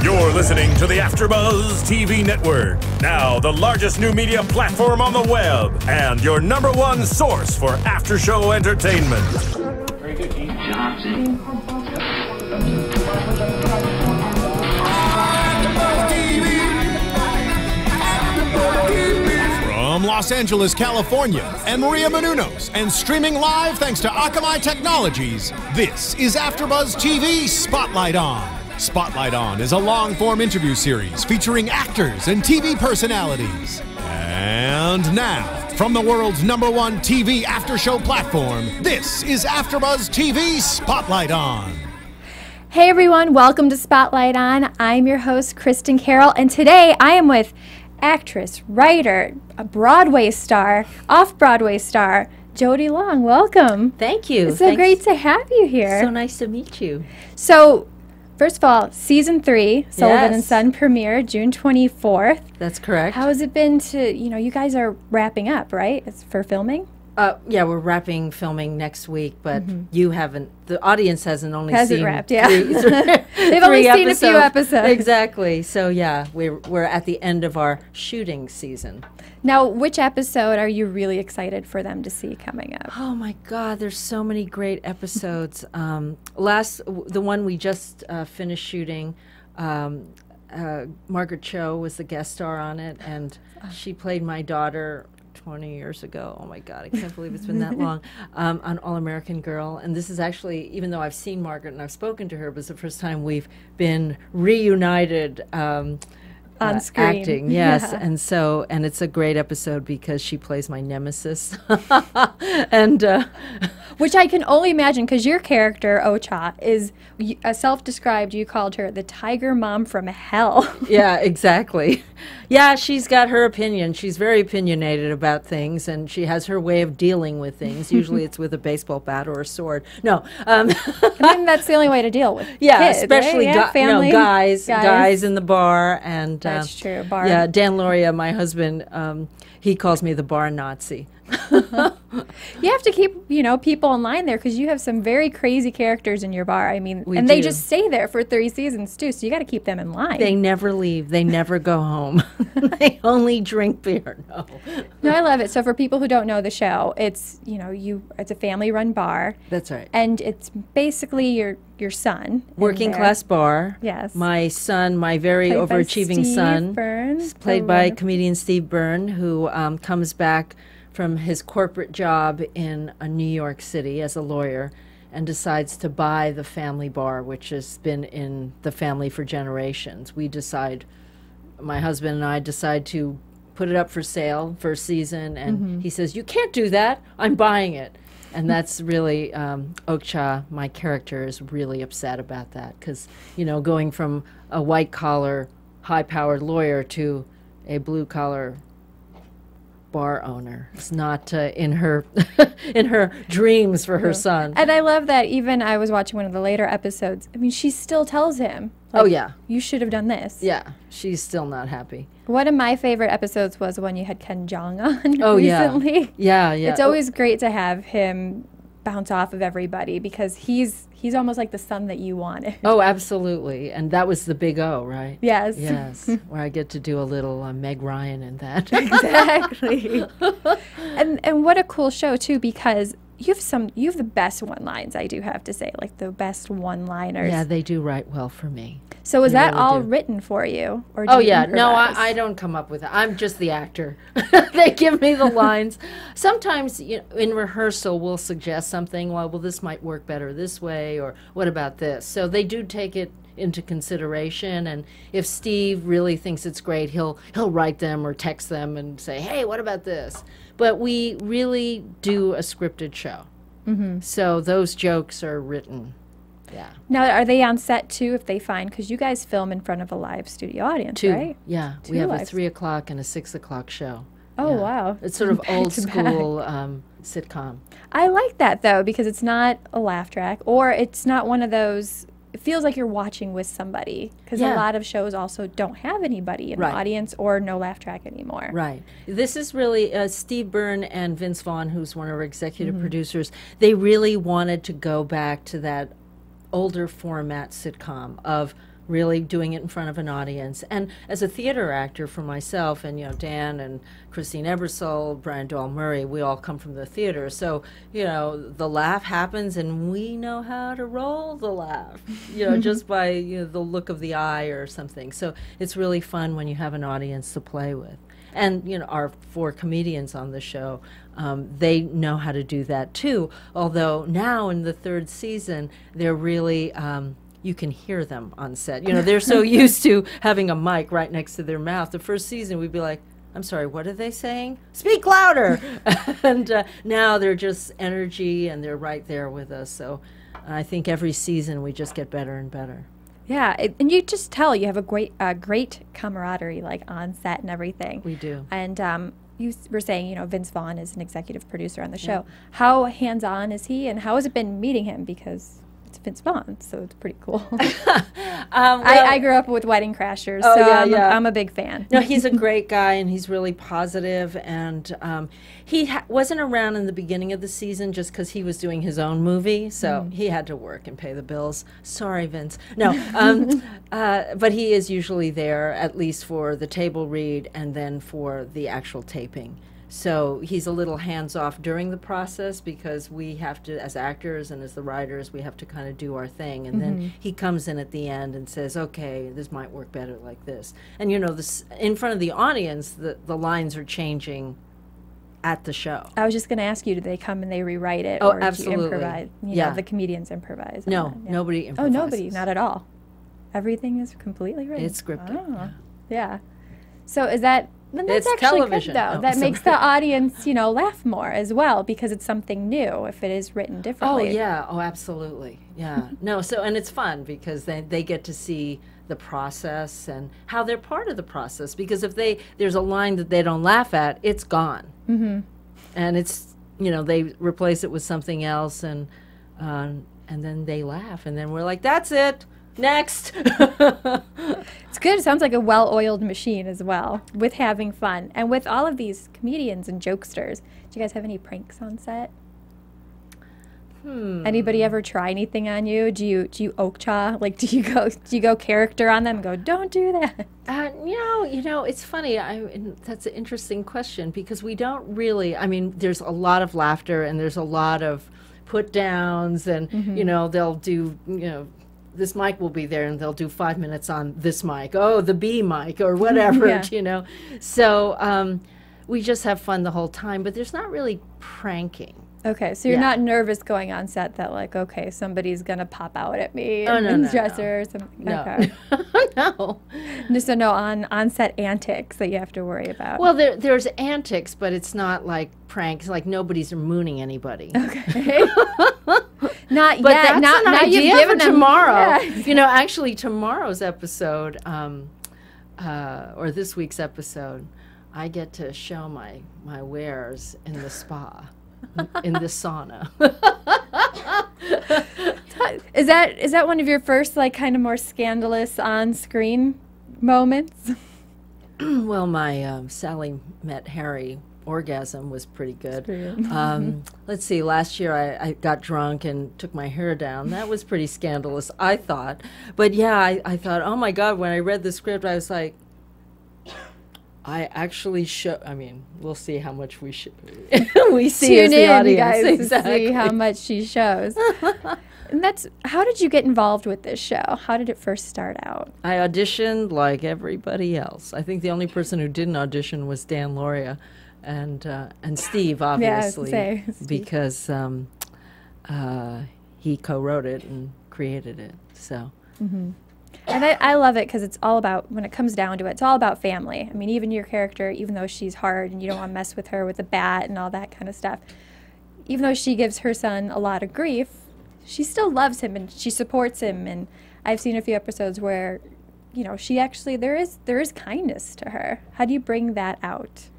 You're listening to the AfterBuzz TV network. Now, the largest new media platform on the web and your #1 source for after-show entertainment. Very good, Keith. From Los Angeles, California, and Maria Menounos, and streaming live thanks to Akamai Technologies, this is AfterBuzz TV Spotlight On. Spotlight On is a long-form interview series featuring actors and TV personalities. And now, from the world's #1 TV after-show platform, this is AfterBuzz TV Spotlight On. Hey everyone, welcome to Spotlight On. I'm your host, Kristin Carole, and today I am with actress, writer, a Broadway star, off-Broadway star, Jodi Long. Welcome. Thank you. It's so great to have you here. So nice to meet you. So, first of all, season 3, Sullivan and Yes. Son premiere, June 24th. That's correct. How has it been to, you guys are wrapping up, right? It's for filming? Yeah, we're wrapping filming next week, but you haven't, the audience hasn't only Hasn't seen wrapped, yeah. They've They've only seen a few episodes. Exactly. So yeah, we're at the end of our shooting season. Now, which episode are you really excited for them to see coming up? Oh my God, there's so many great episodes. The one we just finished shooting, Margaret Cho was the guest star on it, and she played my daughter 20 years ago. Oh my God, I can't believe it's been that long, on All American Girl. And this is actually, even though I've seen Margaret and I've spoken to her, it was the first time we've been reunited On screen. acting, yes. Yeah. And it's a great episode because she plays my nemesis. And Which I can only imagine, because your character, Ocha, is self-described. You called her the tiger mom from hell. yeah, exactly. Yeah, she's got her opinion. She's very opinionated about things, and she has her way of dealing with things. Usually it's with a baseball bat or a sword. No. I mean, that's the only way to deal with Yeah, kids, especially right? Yeah, family. guys in the bar. And That's true, bar. Yeah, Dan Loria, my husband, he calls me the bar Nazi. You have to keep, people in line there, because you have some very crazy characters in your bar. I mean, We and they do. just stay there for 3 seasons too, so you got to keep them in line. They never leave. They never go home. They only drink beer. No, I love it. So for people who don't know the show, it's, it's a family-run bar. That's right. And it's basically your son. in Working there. class bar. Yes. My son, my very Played by overachieving Steve son, Byrne, played the by wonderful- comedian Steve Byrne, who comes back from his corporate job in New York City as a lawyer and decides to buy the family bar, which has been in the family for generations. My husband and I decide to put it up for sale for a season, and he says, "You can't do that. I'm buying it." And that's really, Okcha, my character, is really upset about that because, going from a white-collar, high-powered lawyer to a blue-collar bar owner. It's not in her in her dreams for her son. And I love that even I was watching one of the later episodes. I mean, she still tells him, Oh, yeah. you should have done this. Yeah, she's still not happy. One of my favorite episodes was the one you had Ken Jeong on Oh, recently. Yeah. Yeah. It's always great to have him bounce off of everybody, because he's almost like the son that you wanted. Oh, absolutely. And that was the big O, right? Yes. Yes, where I get to do a little Meg Ryan in that. Exactly. and what a cool show too, because you have the best one-liners, I do have to say, like the best one-liners. Yeah, they do write well for me. So was They that really all do. written for you? Or Oh, do you yeah. No, improvise? I don't come up with it. I'm just the actor. They give me the lines. Sometimes in rehearsal, we'll suggest something. Well, this might work better this way, or what about this? So they do take it into consideration. And if Steve really thinks it's great, he'll write them or text them and say, "Hey, what about this?" But we really do a scripted show. So those jokes are written. Yeah. Now, are they on set too, if they find, because you guys film in front of a live studio audience, right? Yeah. Two We have a lives. 3 o'clock and a 6 o'clock show. Oh, Yeah. wow. It's sort of Back old to back. school sitcom. I like that, though, because it's not a laugh track, or it's not one of those, it feels like you're watching with somebody, because a Yeah. lot of shows also don't have anybody in Right. the audience or no laugh track anymore. Right. This is really Steve Byrne and Vince Vaughn, who's one of our executive producers. They really wanted to go back to that older format sitcom of really doing it in front of an audience. And as a theater actor for myself, and Dan and Christine Ebersole, Brian Doyle Murray, we all come from the theater. So, the laugh happens and we know how to roll the laugh, just by the look of the eye or something. So it's really fun when you have an audience to play with. And, our 4 comedians on the show, they know how to do that too. Although now in the 3rd season, they're really, you can hear them on set. They're so used to having a mic right next to their mouth. The first season, we'd be like, I'm sorry, what are they saying? Speak louder! And now they're just energy, and they're right there with us. So I think every season we just get better and better. Yeah, and you just tell you have a great camaraderie, like on set and everything. We do. And you were saying, Vince Vaughn is an executive producer on the show. How hands-on is he, and how has it been meeting him? Because it's Vince Vaughn, so it's pretty cool. I grew up with Wedding Crashers, so I'm a big fan. No, he's a great guy, and he's really positive, and he wasn't around in the beginning of the season just because he was doing his own movie, so he had to work and pay the bills. Sorry, Vince. No, but he is usually there, at least for the table read and then for the actual taping. So he's a little hands-off during the process because we have to, as actors and as the writers, we have to kind of do our thing. And then he comes in at the end and says, okay, this might work better like this. And, this in front of the audience, the lines are changing at the show. I was just going to ask you, do they come and they rewrite it? Oh, or absolutely. Do you improvise? Yeah. The comedians improvise. No, nobody improvises. Oh, nobody, not at all. Everything is completely written. It's scripted. Oh, yeah. So is that... Then that's it's actually television. Good, though. That makes the audience, laugh more as well because it's something new if it is written differently. Oh, yeah. Oh, absolutely. Yeah. No, and it's fun because they get to see the process and how they're part of the process, because if there's a line that they don't laugh at, it's gone. Mm-hmm. And it's, they replace it with something else and then they laugh and then we're like, that's it. Next. It's good. It sounds like a well-oiled machine as well, with having fun. And with all of these comedians and jokesters, do you guys have any pranks on set? Anybody ever try anything on you? Do you okcha? Like, do you go character on them and go, don't do that? It's funny. That's an interesting question because we don't really, there's a lot of laughter and there's a lot of put downs and, they'll do, this mic will be there and they'll do 5 minutes on this mic. Oh, the B mic or whatever, So we just have fun the whole time, but there's not really pranking. Okay, so you're not nervous going on set that okay, somebody's going to pop out at me in the dresser or something? No. Okay. No. So no on-set antics that you have to worry about? Well, there's antics, but it's not like pranks, like nobody's mooning anybody. Okay. Not but yet. That's an idea you've given for tomorrow. Yeah. Actually, tomorrow's episode, or this week's episode, I get to show my wares in the spa, in the sauna. Is that one of your first kind of more scandalous on-screen moments? Well, my Sally Met Harry orgasm was pretty good. Let's see, last year I got drunk and took my hair down. That was pretty scandalous, I thought. But yeah, I thought, oh my God, when I read the script, I was like, I actually we'll see how much we see Tune as the in, audience. you guys, Exactly. to see how much she shows. And how did you get involved with this show? How did it first start out? I auditioned like everybody else. I think the only person who didn't audition was Dan Lauria and Steve, obviously, Steve. because he co-wrote it and created it. So. Mm-hmm. And I love it because it's all about, when it comes down to it, it's all about family. Even your character, even though she's hard and you don't want to mess with her with a bat and all that kind of stuff, even though she gives her son a lot of grief, she still loves him and she supports him. And I've seen a few episodes where, she actually, there is kindness to her. How do you bring that out?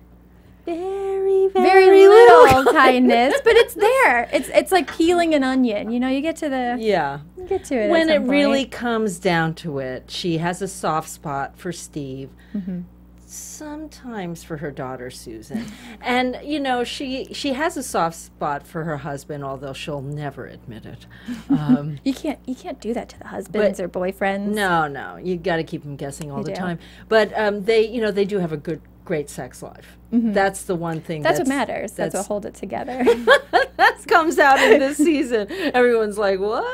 Very, very little kindness, but it's there. It's like peeling an onion. You get to you get to it. When at it some really point. comes down to it, she has a soft spot for Steve. Mm-hmm. Sometimes for her daughter Susan, and you know she has a soft spot for her husband, although she'll never admit it. You can't do that to the husbands or boyfriends. No, you got to keep them guessing all the do. time. But they do have a great sex life. That's the one thing. That's what matters. That's what holds it together. That comes out in this season. Everyone's like, what?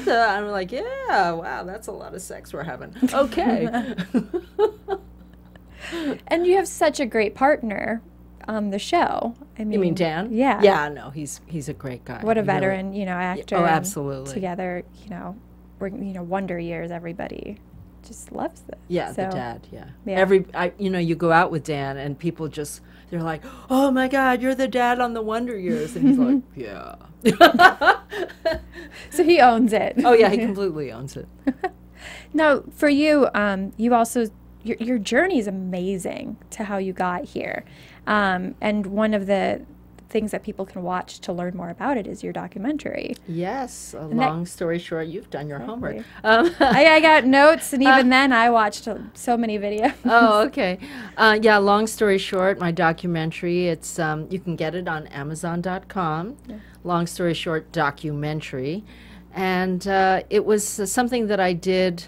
I'm like, yeah, wow, that's a lot of sex we're having. Okay. And you have such a great partner on the show. I mean, You mean Dan? Yeah. Yeah, no, he's a great guy. What a He really- veteran, actor. Oh, and absolutely. Together, we're, Wonder Years, everybody just loves it. Yeah, So, the dad, yeah. Yeah. You go out with Dan and people they're like, oh my God, you're the dad on the Wonder Years. And he's like, yeah. So he owns it. Oh yeah, he completely owns it. Now, for you, you also, your journey is amazing to how you got here. And one of the things that people can watch to learn more about it is your documentary. Yes, long story short, you've done your homework. I got notes, and even then I watched so many videos. Oh, okay. Yeah, long story short, my documentary, it's you can get it on Amazon.com. Yeah. Long story short, documentary. And it was something that I did,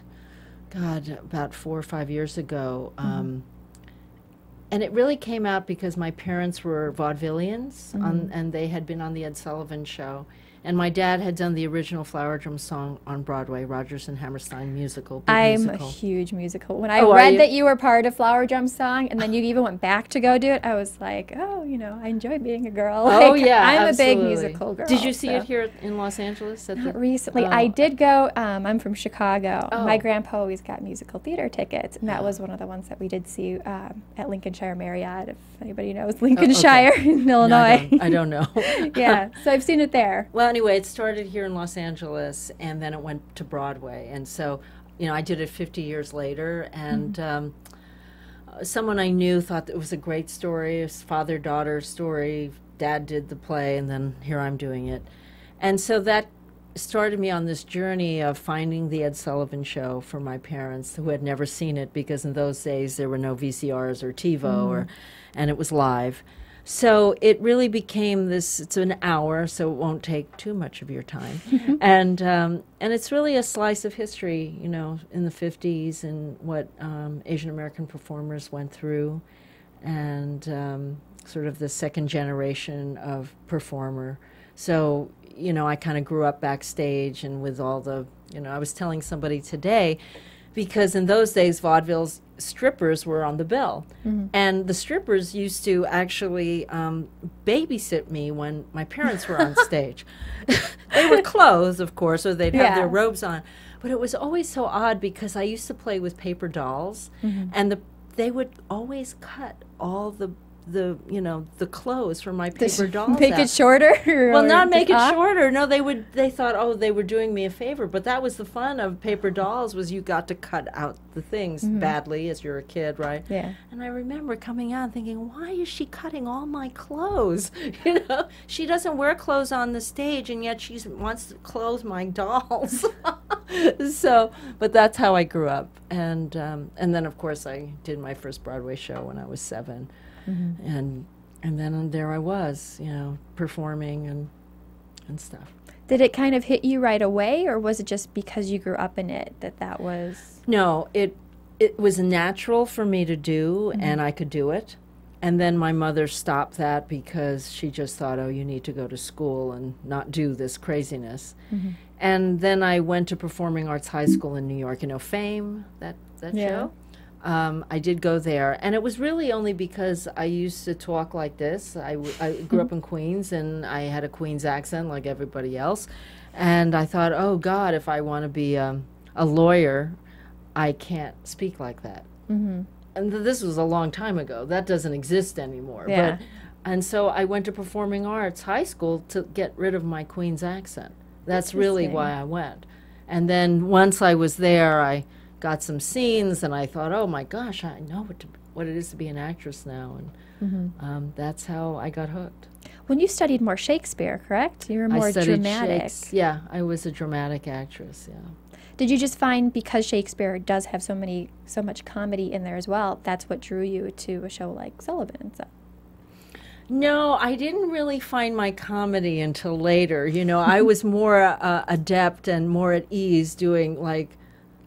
about 4 or 5 years ago. And it really came out because my parents were vaudevillians, and they had been on the Ed Sullivan Show. And my dad had done the original Flower Drum song on Broadway, Rodgers and Hammerstein musical. I'm musical. a huge musical. When I read that you were part of Flower Drum Song, and then you even went back to go do it, I was like, I enjoy being a girl. Oh, yeah, I'm absolutely. a big musical girl. Did you see it here in Los Angeles? Not recently. I did go. I'm from Chicago. My grandpa always got musical theater tickets, and that was one of the ones that we did see at Lincolnshire Marriott, if anybody knows Lincolnshire in Illinois. No, I don't know. Yeah, so I've seen it there. Well, anyway, it started here in Los Angeles, and then it went to Broadway. And so, I did it 50 years later, and someone I knew thought that it was a great story, a father-daughter story. Dad did the play, and then here I'm doing it. And so that started me on this journey of finding the Ed Sullivan Show for my parents who had never seen it, because in those days there were no VCRs or TiVo, and it was live. So it really became it's an hour, so it won't take too much of your time. And it's really a slice of history, in the 50s and what Asian American performers went through, and sort of the second generation of performer. So, I kind of grew up backstage and with all the, I was telling somebody today, because in those days, vaudevilles, strippers were on the bill. And the strippers used to actually babysit me when my parents were on stage. They were clothed, of course, or they'd have their robes on. But it was always so odd because I used to play with paper dolls, and they would always cut all the clothes from my paper dolls Make out. it shorter? Well, not make it shorter. No, they thought, they were doing me a favor. But that was the fun of paper dolls, was you got to cut out the things badly as you're a kid, right? Yeah. And I remember coming out and thinking, why is she cutting all my clothes? She doesn't wear clothes on the stage, and yet she wants to clothe my dolls. But that's how I grew up. And then, of course, I did my first Broadway show when I was 7. And then there I was, performing and stuff. Did it kind of hit you right away, or was it just because you grew up in it that was? No, it was natural for me to do, and I could do it. And then my mother stopped that because she just thought, you need to go to school and not do this craziness. And then I went to Performing Arts High School in New York, Fame, that show. I did go there, and it was really only because I used to talk like this. I grew up in Queens, and I had a Queens accent like everybody else. And I thought, oh, God, if I want to be a lawyer, I can't speak like that. And this was a long time ago. That doesn't exist anymore. Yeah. And so I went to Performing Arts High School to get rid of my Queens accent. That's really why I went. And then once I was there, I got some scenes, and I thought, oh my gosh, I know what it is to be an actress now, and that's how I got hooked. When you studied more Shakespeare, correct? You were more dramatic. Yeah, I was a dramatic actress. Yeah. Did you just find because Shakespeare does have so much comedy in there as well, that's what drew you to a show like Sullivan and stuff? No, I didn't really find my comedy until later. You know, I was more adept and more at ease doing like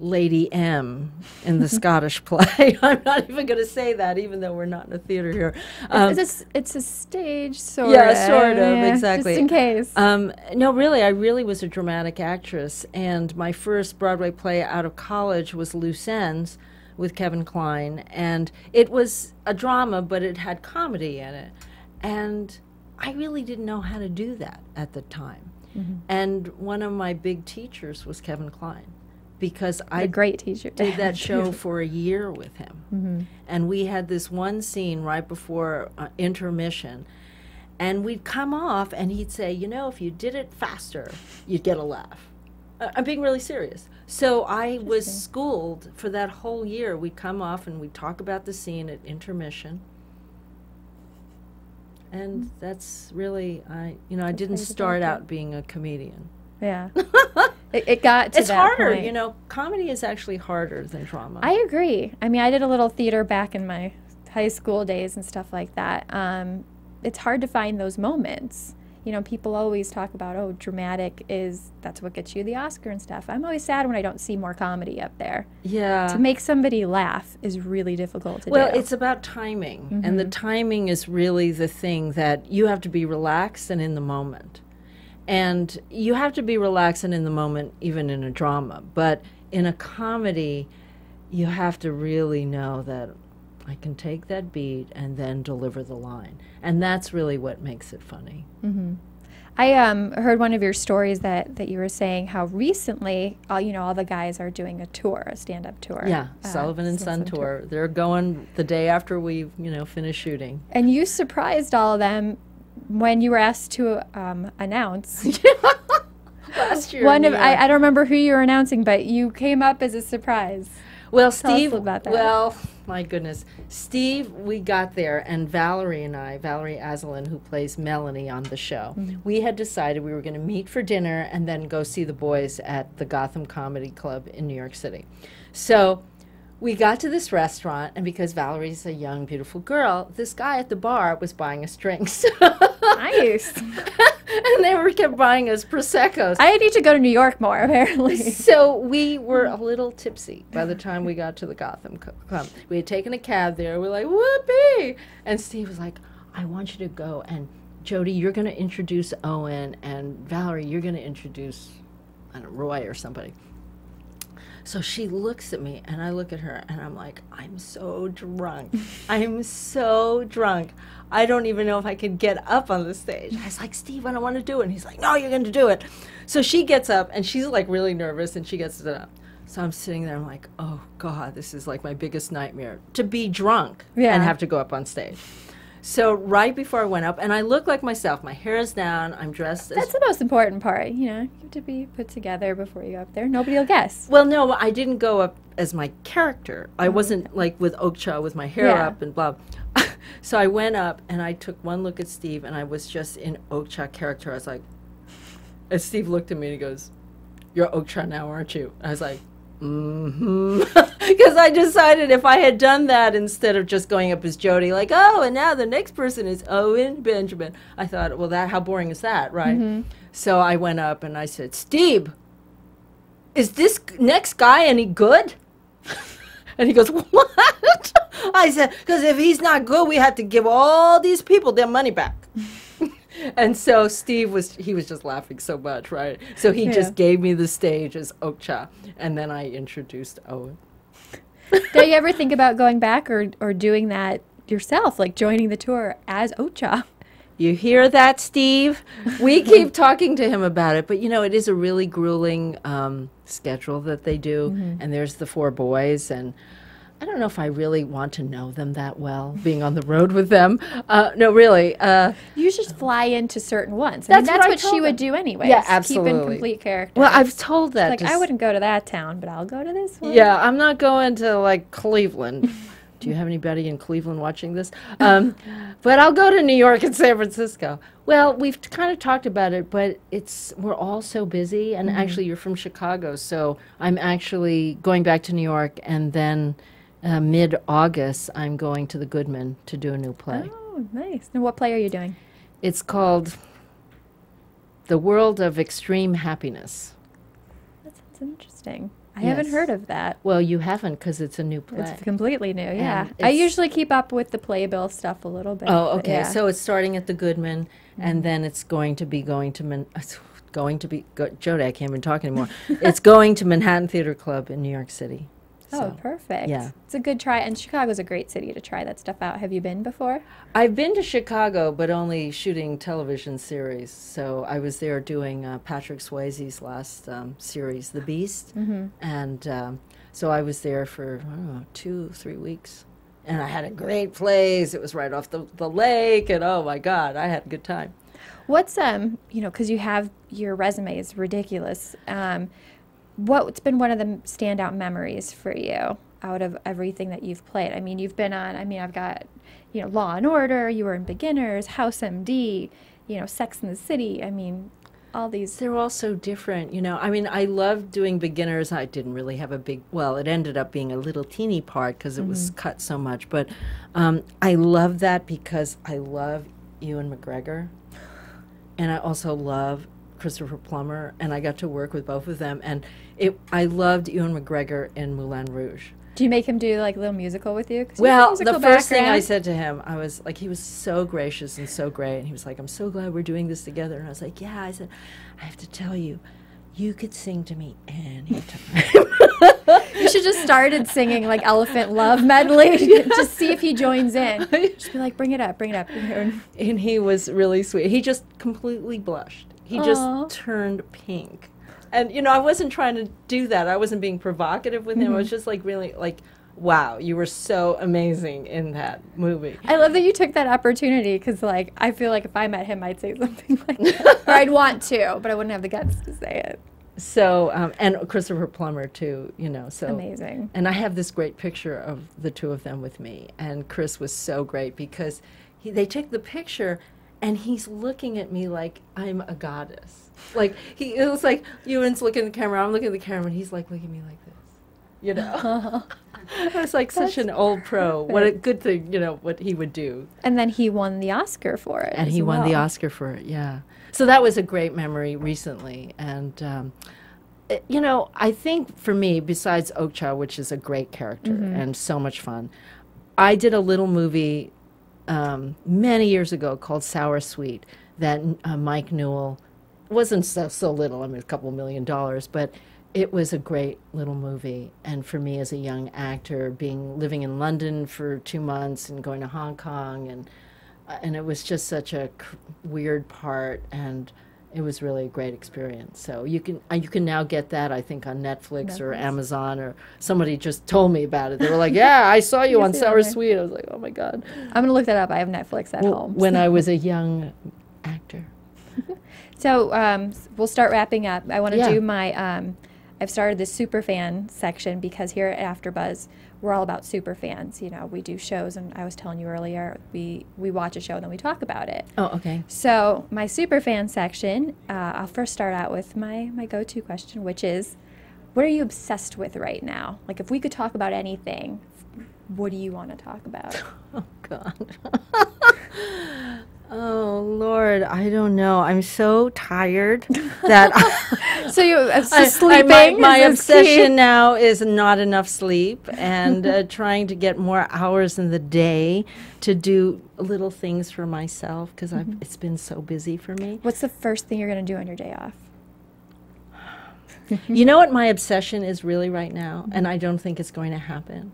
Lady M in the Scottish play. I'm not even going to say that, even though we're not in a theater here. It's a stage, sort of. Yeah, sort of, exactly. Just in case. No, really, I really was a dramatic actress, and my first Broadway play out of college was Loose Ends with Kevin Kline, and it was a drama, but it had comedy in it. And I really didn't know how to do that at the time. Mm-hmm. And one of my big teachers was Kevin Kline, because I great teacher. did that show for a year with him. Mm-hmm. And we had this one scene right before intermission, and we'd come off and he'd say, you know, if you did it faster, you'd get a laugh. I'm being really serious. So I was schooled for that whole year. We'd come off and we'd talk about the scene at intermission. And that's really, I didn't start out being a comedian. Yeah. it got to it's that harder, point. you know. Comedy is actually harder than drama. I agree. I mean, I did a little theater back in my high school days and stuff like that. It's hard to find those moments. You know, people always talk about, oh, dramatic that's what gets you the Oscar and stuff. I'm always sad when I don't see more comedy up there. Yeah. To make somebody laugh is really difficult to do. Well, it's about timing. Mm-hmm. And the timing is really the thing that you have to be relaxed and in the moment. And you have to be relaxed and in the moment even in a drama. But in a comedy, you have to really know that I can take that beat and then deliver the line. And that's really what makes it funny. Mm-hmm. I heard one of your stories that you were saying how recently, all the guys are doing a tour, a stand-up tour. Yeah, Sullivan and Son tour. They're going the day after we, finish shooting. And you surprised all of them when you were asked to announce. Last year. I don't remember who you were announcing, but you came up as a surprise. Well, Tell Steve, us about that. Well, my goodness. Steve, we got there, and Valerie Asselin, who plays Melanie on the show, we had decided we were going to meet for dinner and then go see the boys at the Gotham Comedy Club in New York City. So we got to this restaurant, and because Valerie's a young, beautiful girl, this guy at the bar was buying us drinks. Nice. And they kept buying us Prosecco's. I need to go to New York more, apparently. So we were a little tipsy by the time we got to the Gotham Club. We had taken a cab there. We're like, whoopee! And Steve was like, I want you to go, and Jodi, you're going to introduce Owen, and Valerie, you're going to introduce, Roy or somebody. So she looks at me, and I look at her, and I'm like, I'm so drunk. I'm so drunk. I don't even know if I could get up on the stage. I was like, Steve, I don't want to do it. And he's like, no, you're going to do it. So she gets up, and she's like really nervous, and she gets it up. So I'm sitting there, I'm like, oh, God, this is like my biggest nightmare, to be drunk and have to go up on stage. So right before I went up, and I look like myself. My hair is down. I'm dressed as... That's the most important part, you have to be put together before you go up there. Nobody will guess. Well, no, I didn't go up as my character. I wasn't like with Okja with my hair up and blah. So I went up, and I took one look at Steve, and I was just in Okja character. I was like... And Steve looked at me, and he goes, you're Okja now, aren't you? I was like... Mm-hmm. Because I decided if I had done that instead of just going up as Jodi, like, oh, and now the next person is Owen Benjamin, I thought, well, how boring is that, right? Mm-hmm. So I went up and I said, Steve, is this next guy any good? And he goes, what? I said, because if he's not good, we have to give all these people their money back. And so Steve was just laughing so much, right? So he just gave me the stage as Okja, and then I introduced Owen. Do you ever think about going back or doing that yourself, like joining the tour as Okja? You hear that, Steve? We keep talking to him about it, but it is a really grueling schedule that they do, and there's the 4 boys, and I don't know if I really want to know them that well, being on the road with them. No, really. You just fly into certain ones. That's what she would do anyway. Yeah, absolutely. Keep in complete character. Well, I've told that. Like, I wouldn't go to that town, but I'll go to this one. Yeah, I'm not going to, like, Cleveland. do you have anybody in Cleveland watching this? But I'll go to New York and San Francisco. Well, we've kind of talked about it, but we're all so busy. And actually, you're from Chicago, so I'm actually going back to New York, and then mid-August, I'm going to the Goodman to do a new play. Oh, nice. And what play are you doing? It's called The World of Extreme Happiness. That sounds interesting. I haven't heard of that. Well, you haven't because it's a new play. It's completely new, yeah. I usually keep up with the playbill stuff a little bit. Oh, okay. Yeah. So it's starting at the Goodman, and then it's going to be Jodi, I can't even talk anymore. It's going to Manhattan Theater Club in New York City. Oh, So, perfect. yeah. It's a good try. And Chicago's a great city to try that stuff out. Have you been before? I've been to Chicago, but only shooting television series. So I was there doing Patrick Swayze's last series, The Beast. And so I was there for, I don't know, 2-3 weeks. And I had a great place. It was right off the lake. And oh, my God, I had a good time. What's, because you have your resume is ridiculous. What's been one of the standout memories for you out of everything that you've played? I mean, you've been on, I've got, Law and Order, you were in Beginners, House MD, Sex and the City. I mean, all these. They're all so different, I loved doing Beginners. I didn't really have it ended up being a little teeny part because it was cut so much. But I love that because I love Ewan McGregor. And I also love Christopher Plummer, and I got to work with both of them. And I loved Ewan McGregor in Moulin Rouge. Do you make him do like a little musical with you? Well, the first thing I said to him, I was like, he was so gracious and so great. And he was like, I'm so glad we're doing this together. And I was like, yeah. I said, I have to tell you, you could sing to me anytime. You should just started singing like Elephant Love medley. Just see if he joins in. Just be like, bring it up, bring it up. And he was really sweet. He just completely blushed. He just turned pink. And, I wasn't trying to do that. I wasn't being provocative with him. I was just like really like, wow, you were so amazing in that movie. I love that you took that opportunity because, like, I feel like if I met him, I'd say something like that. Or I'd want to, but I wouldn't have the guts to say it. So, and Christopher Plummer, too, so. Amazing. And I have this great picture of the two of them with me. And Chris was so great because they took the picture and he's looking at me like I'm a goddess. Like, it was like, Ewan's looking at the camera, I'm looking at the camera, and he's like looking at me like this, I was like such an old pro. What a good thing, what he would do. And then he won the Oscar for it. And he won the Oscar for it, yeah. So that was a great memory recently. And, I think for me, besides Okja, which is a great character and so much fun, I did a little movie many years ago called Sour Sweet that Mike Newell wasn't so little, a couple $1 million, but it was a great little movie. And for me as a young actor, living in London for 2 months and going to Hong Kong, and it was just such a weird part, and it was really a great experience. So you can now get that, I think, on Netflix or Amazon, or somebody just told me about it. They were like, yeah, I saw you on Sour Sweet. I was like, oh my God. I'm going to look that up. I have Netflix at home. When I was a young actor. So we'll start wrapping up. I want to do my, I've started this superfan section because here at AfterBuzz, we're all about superfans. We do shows, and I was telling you earlier, we watch a show and then we talk about it. Oh, okay. So my superfan section, I'll first start out with my go-to question, which is, what are you obsessed with right now? Like, if we could talk about anything, what do you want to talk about? Oh, God. Oh, Lord, I don't know. I'm so tired that So you sleeping? My obsession now is not enough sleep and trying to get more hours in the day to do little things for myself because it's been so busy for me. What's the first thing you're going to do on your day off? You know what my obsession is really right now, and I don't think it's going to happen,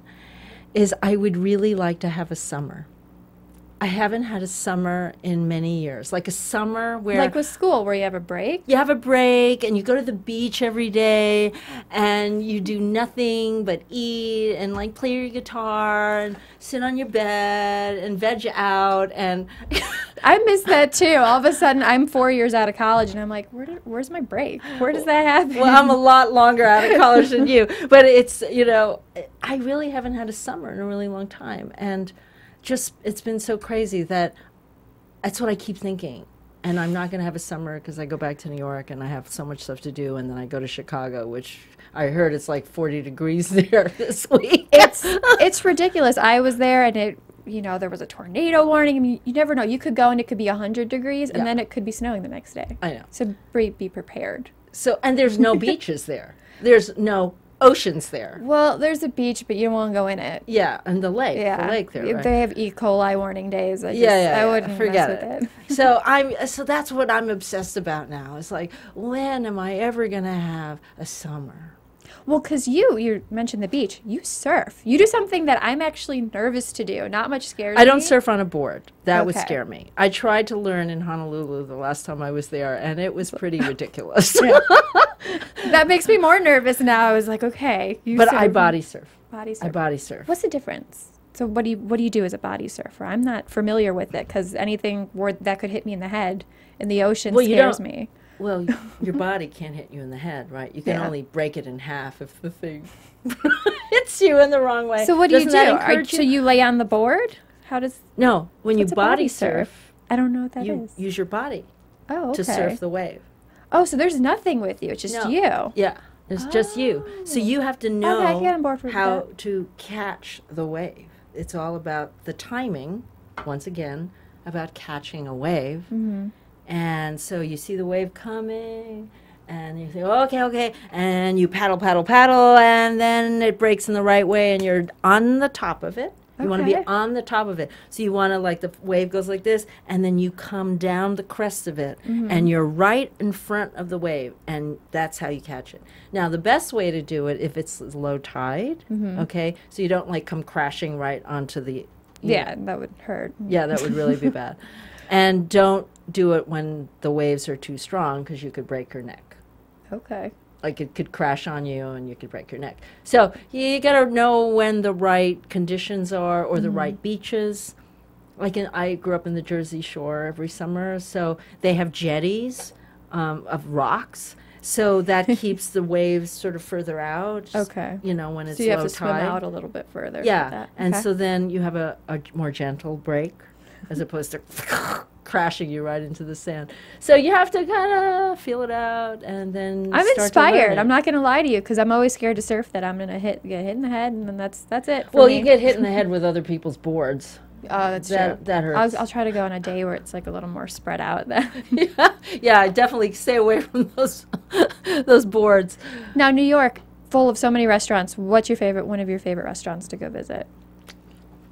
is I would really like to have a summer. I haven't had a summer in many years. Like a summer where... Like with school, where you have a break? You have a break, and you go to the beach every day, and you do nothing but eat, and, like, play your guitar, and sit on your bed, and veg out, and... I miss that, too. All of a sudden, I'm 4 years out of college, and I'm like, where's my break? Where does that happen? Well, I'm a lot longer out of college than you. But it's, you know, I really haven't had a summer in a really long time, and... just it's been so crazy that that's what I keep thinking. And I'm not going to have a summer because I go back to New York and I have so much stuff to do. And then I go to Chicago, which I heard it's like 40 degrees there this week. It's ridiculous. I was there and there was a tornado warning. I mean, you never know. You could go and it could be 100 degrees and then it could be snowing the next day. I know. So be prepared. So, and there's no beaches there. There's no oceans there. Well, there's a beach, but you don't want to go in it. Yeah, and the lake there. Right? They have E. coli warning days. I wouldn't forget mess with it. So that's what I'm obsessed about now. It's like, when am I ever gonna have a summer? Well, because you mentioned the beach. You surf. You do something that I'm actually nervous to do. Not much scares me. I don't surf on a board. That would scare me. I tried to learn in Honolulu the last time I was there, and it was pretty ridiculous. That makes me more nervous now. I was like, okay. But I body surf. Body surf. I body surf. What's the difference? So what do you do as a body surfer? I'm not familiar with it because anything that could hit me in the head in the ocean scares me. Well, your body can't hit you in the head, right? You can only break it in half if the thing hits you in the wrong way. So what do you do? So you lay on the board? How does... No, when you body surf... I don't know what that is. You use your body to surf the wave. Oh, so there's nothing with you. It's just you. Yeah, it's just you. So you have to know how to catch the wave. It's all about the timing, once again, about catching a wave. Mm-hmm. And so you see the wave coming, and you say, okay, and you paddle, and then it breaks in the right way, and you're on the top of it. You want to be on the top of it. So you want to, like, the wave goes like this, and then you come down the crest of it, and you're right in front of the wave, and that's how you catch it. Now, the best way to do it, if it's low tide, okay, so you don't, like, come crashing right onto the... that would hurt. Yeah, that would really be bad. And don't do it when the waves are too strong because you could break your neck. Okay. Like it could crash on you and you could break your neck. So you got to know when the right conditions are or the right beaches. Like I grew up in the Jersey Shore every summer, so they have jetties of rocks. So that keeps the waves sort of further out. Okay. You know, when it's low tide. So you have to swim out a little bit further. Yeah. And so then you have a more gentle break as opposed to crashing you right into the sand. So you have to kind of feel it out and then I'm inspired. I'm not going to lie to you because I'm always scared to surf that I'm going to get hit in the head and then that's it for me. You get hit in the head with other people's boards. Oh, that's true. That hurts. I'll try to go on a day where it's like a little more spread out. Yeah, definitely stay away from those boards. Now, New York, full of so many restaurants. What's one of your favorite restaurants to go visit?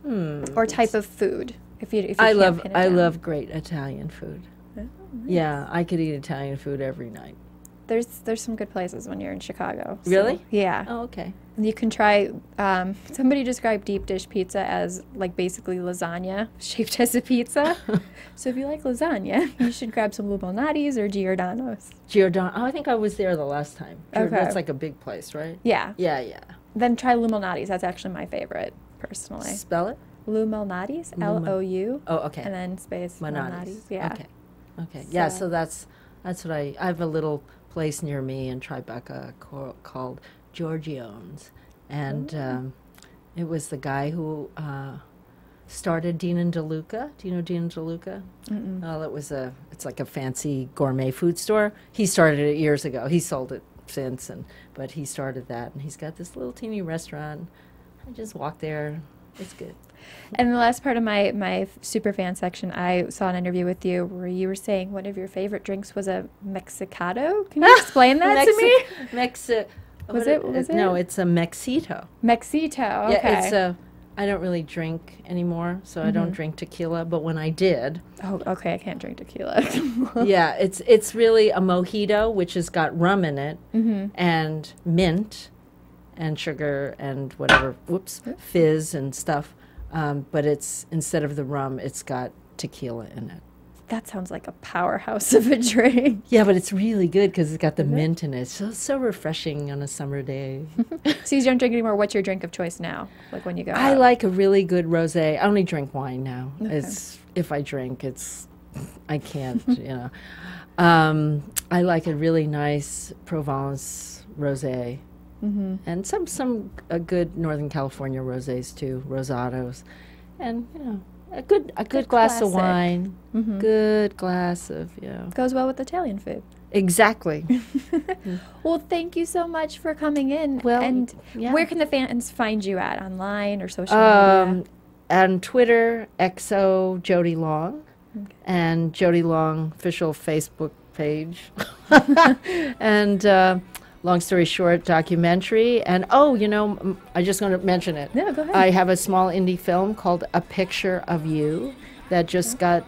Or type of food? If you I love great Italian food. Oh, nice. Yeah, I could eat Italian food every night. There's some good places when you're in Chicago. So, really? Yeah. Oh, okay. And you can try. Somebody described deep dish pizza as like basically lasagna shaped as a pizza. So if you like lasagna, you should grab some Luminati's or Giordano's. Oh, I think I was there the last time. Okay. That's like a big place, right? Yeah. Yeah. Then try Luminati's. That's actually my favorite, personally. Spell it. Luminati's, L-O-U. Oh, okay. And then space Luminati's. Yeah. Okay. Yeah. So that's what I have a little place near me in Tribeca called Giorgione's, and it was the guy who started Dean and DeLuca. Do you know Dean and DeLuca? Mm-mm. Well, it's like a fancy gourmet food store. He started it years ago. He sold it since, but he started that, and he's got this little teeny restaurant. I just walk there. It's good. And the last part of my super fan section, I saw an interview with you where you were saying one of your favorite drinks was a Mexicado. Can you explain that to me? Was it? No, it's a Mexito. Mexito, okay. Yeah, I don't really drink anymore, so I don't drink tequila, but when I did... Oh, okay, I can't drink tequila. Yeah, it's really a mojito, which has got rum in it, and mint, and sugar, and whatever, fizz and stuff. but it's, instead of the rum, it's got tequila in it. That sounds like a powerhouse of a drink. Yeah, but it's really good because it's got the mint in it. So refreshing on a summer day. So you don't drink anymore. What's your drink of choice now? Like when you go I out? like a really good rosé. I only drink wine now. Okay. It's, if I drink, I can't, you know. I like a really nice Provence rosé. And some good Northern California rosés too, rosados. And, you know, a good glass of wine, good glass of, you know. Goes well with Italian food. Exactly. Well, thank you so much for coming in. Well, and yeah. where can the fans find you at, online or social media? On Twitter, XO Jodi Long, and Jodi Long official Facebook page. And long story short, documentary. And you know, I just want to mention it. Yeah, go ahead. I have a small indie film called A Picture of You that just got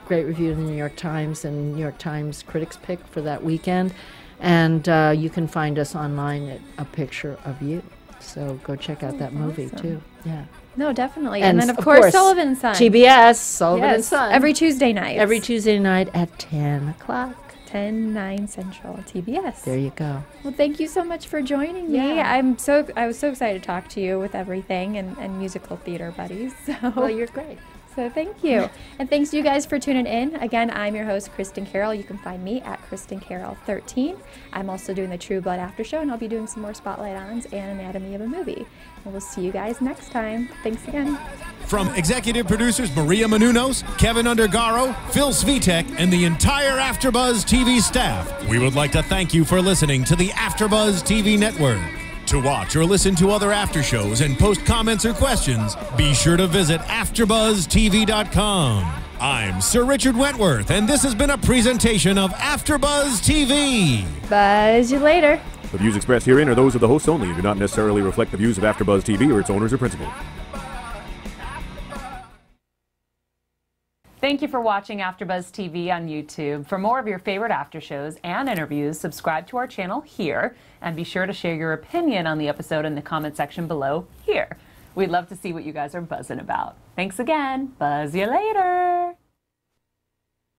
great review in the New York Times and New York Times Critics Pick for that weekend. And you can find us online at A Picture of You. So go check out that movie too. Yeah. No, definitely. And then, of course, Sullivan and Son. TBS, Sullivan and Yes, Son. every Tuesday night. Every Tuesday night at 10 o'clock. 10/9 Central, TBS. There you go. Well, thank you so much for joining me. Yeah. I was so excited to talk to you with everything and musical theater buddies. So. Well, you're great. So thank you. And thanks to you guys for tuning in. Again, I'm your host, Kristin Carole. You can find me at Kristin Carole 13. I'm also doing the True Blood After Show, and I'll be doing some more Spotlight Ons and Anatomy of a Movie. And we'll see you guys next time. Thanks again. From executive producers Maria Menounos, Kevin Undergaro, Phil Svitek, and the entire AfterBuzz TV staff, we would like to thank you for listening to the AfterBuzz TV network. To watch or listen to other after shows and post comments or questions, be sure to visit AfterBuzzTV.com. I'm Sir Richard Wentworth, and this has been a presentation of AfterBuzz TV. Buzz you later. The views expressed herein are those of the hosts only and do not necessarily reflect the views of AfterBuzz TV or its owners or principals. Thank you for watching AfterBuzz TV on YouTube. For more of your favorite after shows and interviews, subscribe to our channel here, and be sure to share your opinion on the episode in the comment section below here. We'd love to see what you guys are buzzing about. Thanks again. Buzz you later.